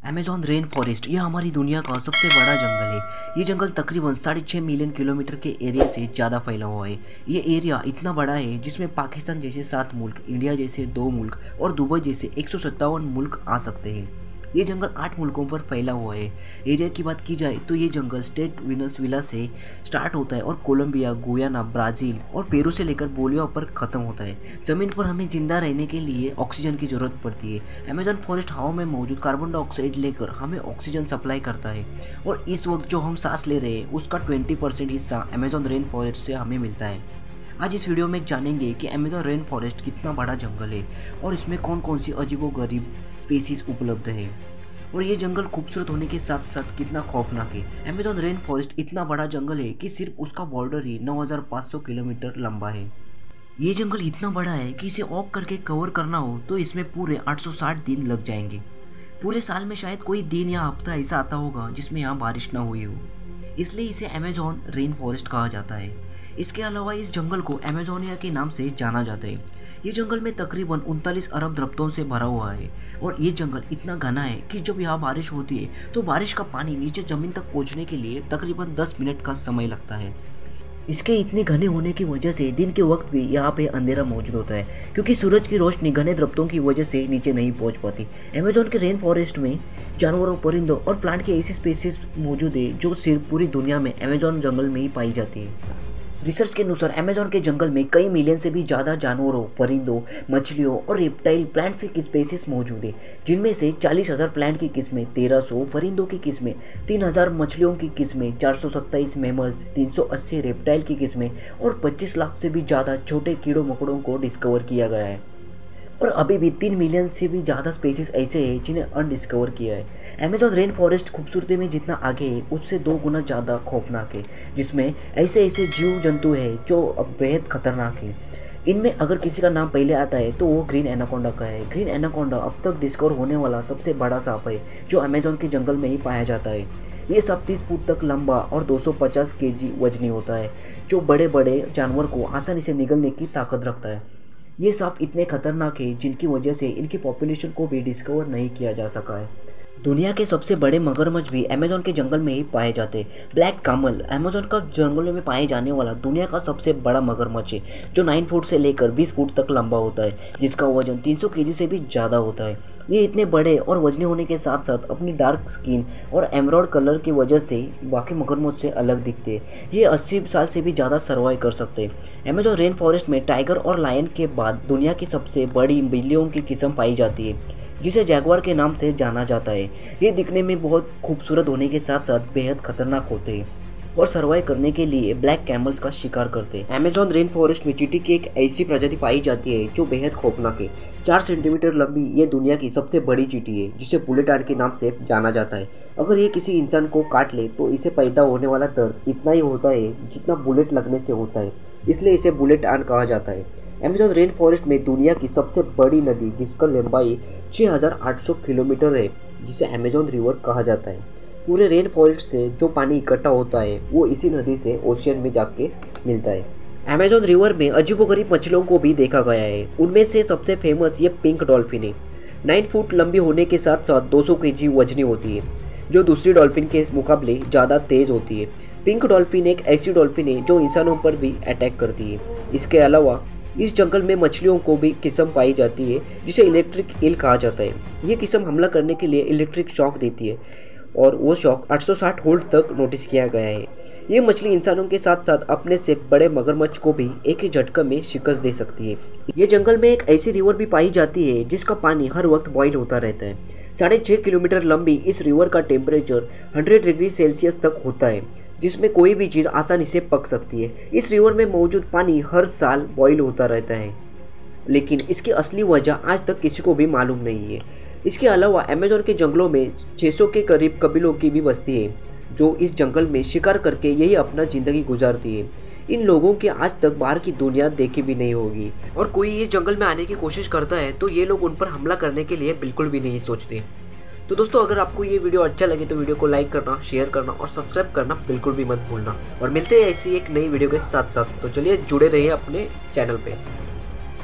Amazon rain forest यह हमारी दुनिया का सबसे बड़ा जंगल है। ये जंगल तकरीबन 6.5 मिलियन किलोमीटर के एरिया से ज़्यादा फैला हुआ है। ये एरिया इतना बड़ा है जिसमें पाकिस्तान जैसे 7 मुल्क, इंडिया जैसे 2 मुल्क और दुबई जैसे 157 मुल्क आ सकते हैं। ये जंगल 8 मुल्कों पर फैला हुआ है। एरिया की बात की जाए तो ये जंगल स्टेट वेनेजुएला से स्टार्ट होता है और कोलंबिया, गुयाना, ब्राज़ील और पेरू से लेकर बोलिविया पर ख़त्म होता है। ज़मीन पर हमें ज़िंदा रहने के लिए ऑक्सीजन की ज़रूरत पड़ती है। अमेजॉन फॉरेस्ट हवा में मौजूद कार्बन डाइऑक्साइड लेकर हमें ऑक्सीजन सप्लाई करता है और इस वक्त जो हम सांस ले रहे हैं उसका 20% हिस्सा अमेजॉन रेन फॉरेस्ट से हमें मिलता है। आज इस वीडियो में जानेंगे कि अमेजॉन रेन फॉरेस्ट कितना बड़ा जंगल है और इसमें कौन कौन सी अजीबोगरीब स्पीसीज उपलब्ध है और ये जंगल खूबसूरत होने के साथ साथ कितना खौफनाक है। अमेजॉन रेन फॉरेस्ट इतना बड़ा जंगल है कि सिर्फ उसका बॉर्डर ही 9500 किलोमीटर लंबा है। ये जंगल इतना बड़ा है कि इसे ऑक करके कवर करना हो तो इसमें पूरे 860 दिन लग जाएंगे। पूरे साल में शायद कोई दिन या हफ्ता ऐसा आता होगा जिसमें यहाँ बारिश ना हुई हो, इसलिए इसे अमेजॉन रेन फॉरेस्ट कहा जाता है। इसके अलावा इस जंगल को अमेजोनिया के नाम से जाना जाता है। ये जंगल में तकरीबन 39 अरब दरख्तों से भरा हुआ है और ये जंगल इतना घना है कि जब यहाँ बारिश होती है तो बारिश का पानी नीचे ज़मीन तक पहुँचने के लिए तकरीबन 10 मिनट का समय लगता है। इसके इतने घने होने की वजह से दिन के वक्त भी यहाँ पे अंधेरा मौजूद होता है क्योंकि सूरज की रोशनी घने दरख्तों की वजह से नीचे नहीं पहुँच पाती। अमेजॉन के रेन फॉरेस्ट में जानवरों, परिंदों और प्लांट की ऐसी स्पीसीज मौजूद है जो सिर्फ पूरी दुनिया में अमेजॉन जंगल में ही पाई जाती है। रिसर्च के अनुसार अमेजॉन के जंगल में कई मिलियन से भी ज़्यादा जानवरों, परिंदों, मछलियों और रेप्टाइल प्लांट्स की स्पीसीज मौजूद है, जिनमें से 40,000 प्लांट की किस्में, 1300 परिंदों की किस्में, 3000 मछलियों की किस्में, 427 मैमल्स, 380 रेप्टाइल की किस्में और 25 लाख से भी ज़्यादा छोटे कीड़ों मकोड़ों को डिस्कवर किया गया है। और अभी भी 3 मिलियन से भी ज़्यादा स्पीसीज ऐसे हैं जिन्हें अनडिस्कवर किया है। अमेजॉन रेन फॉरेस्ट खूबसूरती में जितना आगे है उससे 2 गुना ज़्यादा खौफनाक है, जिसमें ऐसे ऐसे जीव जंतु हैं जो अब बेहद खतरनाक है। इनमें अगर किसी का नाम पहले आता है तो वो ग्रीन एनाकोंडा का है। ग्रीन एनाकोंडा अब तक डिस्कवर होने वाला सबसे बड़ा सांप है जो अमेजॉन के जंगल में ही पाया जाता है। ये सांप 30 फुट तक लंबा और 250 केजी वजनी होता है, जो बड़े बड़े जानवर को आसानी से निगलने की ताकत रखता है। ये सांप इतने खतरनाक है जिनकी वजह से इनकी पॉपुलेशन को भी डिस्कवर नहीं किया जा सका है। दुनिया के सबसे बड़े मगरमच्छ भी अमेजॉन के जंगल में ही पाए जाते हैं। ब्लैक कैमल अमेजॉन का जंगलों में पाए जाने वाला दुनिया का सबसे बड़ा मगरमच्छ है, जो 9 फुट से लेकर 20 फुट तक लंबा होता है, जिसका वजन 300 केजी से भी ज़्यादा होता है। ये इतने बड़े और वजनी होने के साथ साथ अपनी डार्क स्किन और एमराल्ड कलर की वजह से बाकी मगरमच्छ से अलग दिखते हैं। ये 80 साल से भी ज़्यादा सर्वाइव कर सकते हैं। अमेजॉन रेन फॉरेस्ट में टाइगर और लायन के बाद दुनिया की सबसे बड़ी बिल्लियों की किस्म पाई जाती है, जिसे जैगुआर के नाम से जाना जाता है। ये दिखने में बहुत खूबसूरत होने के साथ साथ बेहद खतरनाक होते हैं और सर्वाइव करने के लिए ब्लैक कैमल्स का शिकार करते हैं। अमेजॉन रेन फॉरेस्ट में चींटी की एक ऐसी प्रजाति पाई जाती है जो बेहद खौफनाक है। 4 सेंटीमीटर लंबी ये दुनिया की सबसे बड़ी चींटी है, जिसे बुलेट आर्ट के नाम से जाना जाता है। अगर ये किसी इंसान को काट ले तो इसे पैदा होने वाला दर्द इतना ही होता है जितना बुलेट लगने से होता है, इसलिए इसे बुलेट आर्ट कहा जाता है। अमेजॉन रेन फॉरेस्ट में दुनिया की सबसे बड़ी नदी, जिसका लंबाई 6800 किलोमीटर है, जिसे अमेजॉन रिवर कहा जाता है। पूरे रेन फॉरेस्ट से जो पानी इकट्ठा होता है वो इसी नदी से ओशियन में जाके मिलता है। अमेजॉन रिवर में अजीबोगरीब मछलियों को भी देखा गया है। उनमें से सबसे फेमस ये पिंक डॉल्फिन है। 9 फुट लंबी होने के साथ साथ 200 केजी वजनी होती है, जो दूसरी डॉल्फिन के मुकाबले ज़्यादा तेज़ होती है। पिंक डॉल्फिन एक ऐसी डॉल्फिन है जो इंसानों पर भी अटैक करती है। इसके अलावा इस जंगल में मछलियों को भी किस्म पाई जाती है जिसे इलेक्ट्रिक ईल कहा जाता है। ये किस्म हमला करने के लिए इलेक्ट्रिक शॉक देती है और वो शॉक 860 वोल्ट तक नोटिस किया गया है। ये मछली इंसानों के साथ साथ अपने से बड़े मगरमच्छ को भी एक ही झटका में शिकस्त दे सकती है। ये जंगल में एक ऐसी रिवर भी पाई जाती है जिसका पानी हर वक्त बॉइल होता रहता है। 6.5 किलोमीटर लंबी इस रिवर का टेम्परेचर 100 डिग्री सेल्सियस तक होता है, जिसमें कोई भी चीज़ आसानी से पक सकती है। इस रिवर में मौजूद पानी हर साल बॉईल होता रहता है, लेकिन इसकी असली वजह आज तक किसी को भी मालूम नहीं है। इसके अलावा अमेजॉन के जंगलों में 600 के करीब कबीलों की भी बस्ती है, जो इस जंगल में शिकार करके यही अपना ज़िंदगी गुजारती है। इन लोगों की आज तक बाहर की दुनिया देखी भी नहीं होगी, और कोई ये जंगल में आने की कोशिश करता है तो ये लोग उन पर हमला करने के लिए बिल्कुल भी नहीं सोचते। तो दोस्तों, अगर आपको ये वीडियो अच्छा लगे तो वीडियो को लाइक करना, शेयर करना और सब्सक्राइब करना बिल्कुल भी मत भूलना। और मिलते हैं ऐसी एक नई वीडियो के साथ साथ। तो चलिए जुड़े रहिए अपने चैनल पे।